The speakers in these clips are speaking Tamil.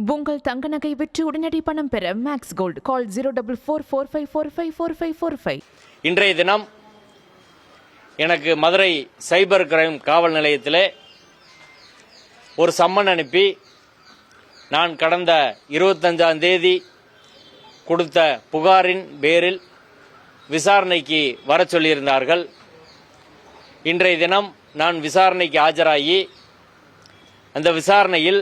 உங்கள் தங்க நகை விற்று உடனடி பணம் பெற மேக்ஸ் கோல்டு கால் 04445454545. இன்றைய தினம் எனக்கு மதுரை சைபர் கிரைம் காவல் நிலையத்திலே ஒரு சம்மன் அனுப்பி நான் கடந்த 25ஆம் தேதி கொடுத்த புகாரின் பேரில் விசாரணைக்கு வர சொல்லியிருந்தார்கள். இன்றைய தினம் நான் விசாரணைக்கு ஆஜராகி அந்த விசாரணையில்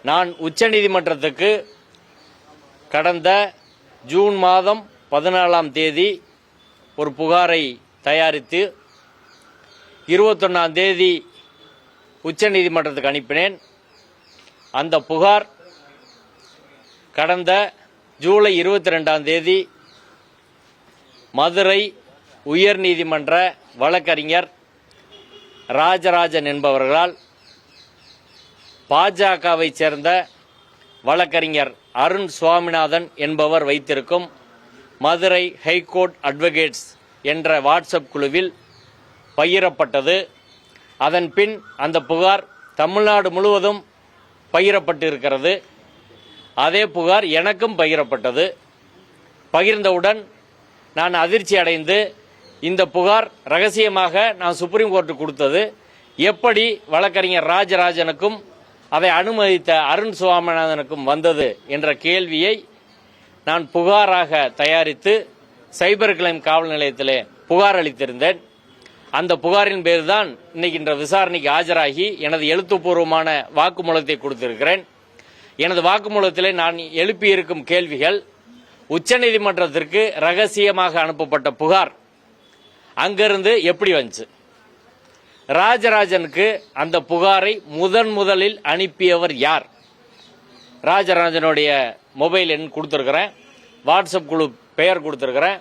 நான் உச்சநீதிமன்றத்துக்கு கடந்த ஜூன் மாதம் 14ஆம் தேதி ஒரு புகாரை தயாரித்து 21ஆம் தேதி உச்சநீதிமன்றத்துக்கு அனுப்பினேன். அந்த புகார் கடந்த ஜூலை 22ஆம் தேதி மதுரை உயர்நீதிமன்ற வழக்கறிஞர் ராஜராஜன் என்பவர்களால் பாஜகவை சேர்ந்த வழக்கறிஞர் அருண் சுவாமிநாதன் என்பவர் வைத்திருக்கும் மதுரை ஹைகோர்ட் அட்வொகேட்ஸ் என்ற வாட்ஸ்அப் குழுவில் பகிரப்பட்டது. அதன் பின் அந்த புகார் தமிழ்நாடு முழுவதும் பகிரப்பட்டிருக்கிறது. அதே புகார் எனக்கும் பகிரப்பட்டது. பகிர்ந்தவுடன் நான் அதிர்ச்சி அடைந்து இந்த புகார் ரகசியமாக நான் சுப்ரீம் கோர்ட்டுக்கு கொடுத்தது எப்படி வழக்கறிஞர் ராஜராஜனுக்கும் அதை அனுமதித்த அருண் சுவாமிநாதனுக்கும் வந்தது என்ற கேள்வியை நான் புகாராக தயாரித்து சைபர் கிரைம் காவல் நிலையத்திலே புகார் அளித்திருந்தேன். அந்த புகாரின் பேர் தான் இன்னைக்கு இந்த விசாரணைக்கு ஆஜராகி எனது எழுத்துப்பூர்வமான வாக்குமூலத்தை கொடுத்திருக்கிறேன். எனது வாக்குமூலத்திலே நான் எழுப்பியிருக்கும் கேள்விகள்: உச்சநீதிமன்றத்திற்கு ரகசியமாக அனுப்பப்பட்ட புகார் அங்கிருந்து எப்படி வந்துச்சு? ராஜராஜனுக்கு அந்த புகாரை முதலில் அனுப்பியவர் யார்? ராஜராஜனுடைய மொபைல் எண் கொடுத்திருக்கிறேன், வாட்ஸ்அப் குழு பெயர் கொடுத்திருக்கிறேன்,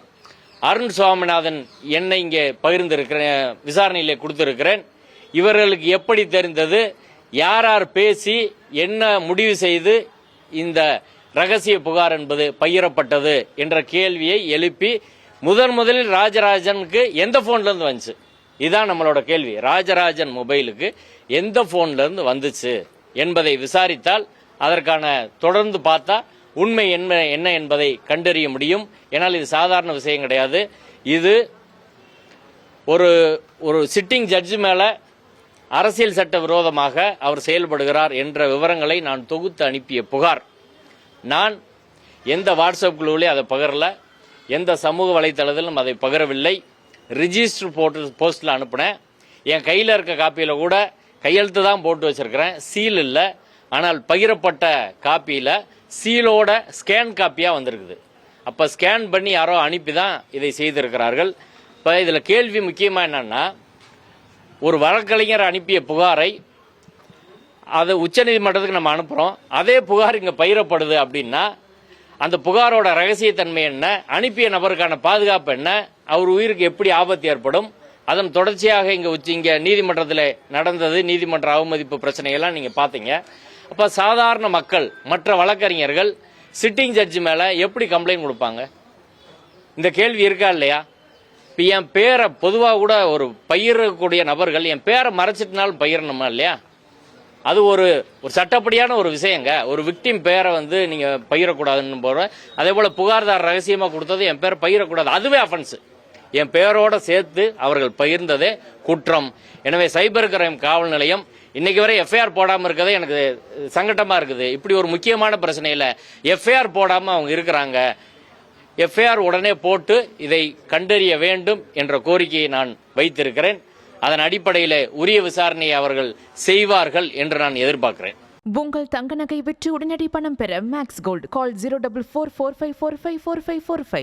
அருண் சுவாமிநாதன் என்னை இங்கே பகிர்ந்திருக்கிறேன், விசாரணையிலே கொடுத்திருக்கிறேன். இவர்களுக்கு எப்படி தெரிந்தது? யார் யார் பேசி என்ன முடிவு செய்து இந்த ரகசிய புகார் என்பது பகிரப்பட்டது என்ற கேள்வியை எழுப்பி முதலில் ராஜராஜனுக்கு எந்த போன்ல இருந்து வந்துச்சு? இதுதான் நம்மளோட கேள்வி. ராஜராஜன் மொபைலுக்கு எந்த போன்ல இருந்து வந்துச்சு என்பதை விசாரித்தால் அதற்கான தொடர்ந்து பார்த்தா உண்மை என்ன என்பதை கண்டறிய முடியும். ஏனால் இது சாதாரண விஷயம் கிடையாது. இது ஒரு சிட்டிங் ஜட்ஜு மேல அரசியல் சட்ட விரோதமாக அவர் செயல்படுகிறார் என்ற விவரங்களை நான் தொகுத்து அனுப்பிய புகார். நான் எந்த வாட்ஸ்அப் குழுவிலே அதை பகிரல, எந்த சமூக வலைதளத்திலும் அதை பகிரவில்லை. ரிஜிஸ்டர் போஸ்ட்ல அனுப்புனேன். என் கையில் இருக்க காப்பியில கூட கையெழுத்து தான் போட்டு வச்சிருக்கிறேன், சீல் இல்லை. ஆனால் பகிரப்பட்ட காப்பியில சீலோட ஸ்கேன் காப்பியா வந்திருக்குது. அப்ப ஸ்கேன் பண்ணி யாரோ அனுப்பி தான் இதை செய்திருக்கிறார்கள். இப்ப இதுல கேள்வி முக்கியமா என்னன்னா, ஒரு வழக்கறிஞர் அனுப்பிய புகாரை அது உச்சநீதிமன்றத்துக்கு நம்ம அனுப்புறோம், அதே புகார் இங்க பகிரப்படுது அப்படின்னா அந்த புகாரோட ரகசியத்தன்மை என்ன, அனுப்பிய நபருக்கான பாதுகாப்பு என்ன, அவர் உயிருக்கு எப்படி ஆபத்து ஏற்படும்? அதன் தொடர்ச்சியாக இங்க நீதிமன்றத்தில் நடந்தது நீதிமன்ற அவமதிப்பு பிரச்சனையெல்லாம் நீங்க பாத்தீங்க. அப்ப சாதாரண மக்கள் மற்ற வழக்கறிஞர்கள் சிட்டிங் ஜட்ஜி மேல எப்படி கம்ப்ளைண்ட் கொடுப்பாங்க? இந்த கேள்வி இருக்கா இல்லையா? இப்ப என் பேரை பொதுவாக கூட ஒரு பயிரக்கூடிய நபர்கள் என் பேரை மறைச்சிட்டுனாலும் பயிரணுமா இல்லையா? அது ஒரு சட்டப்படியான ஒரு விஷயங்க. ஒரு விக்டிம் பேரை நீங்க பயிரக்கூடாதுன்னு போற, அதே போல புகார்தார் ரகசியமா கொடுத்தது என் பேரை பயிரக்கூடாது, அதுவே அஃபென்ஸ். என் பேரோட சேர்த்து அவர்கள் பகிர்ந்ததே குற்றம். எனவே சைபர் கிரைம் காவல் நிலையம் இன்னைக்கு வரை எஃப்ஐஆர் போடாம இருக்கதே எனக்கு சங்கடமா இருக்குது. இப்படி ஒரு முக்கியமான பிரச்சனையில எஃப்ஐஆர் போடாம அவங்க இருக்கிறாங்க. எஃப்ஐஆர் உடனே போட்டு இதை கண்டறிய வேண்டும் என்ற கோரிக்கையை நான் வைத்திருக்கிறேன். அதன் அடிப்படையில் உரிய விசாரணையை அவர்கள் செய்வார்கள் என்று நான் எதிர்பார்க்கிறேன். உங்கள் தங்க நகை விற்று உடனடி பணம் பெற மேக்ஸ் கோல்டு கால் 04445454545.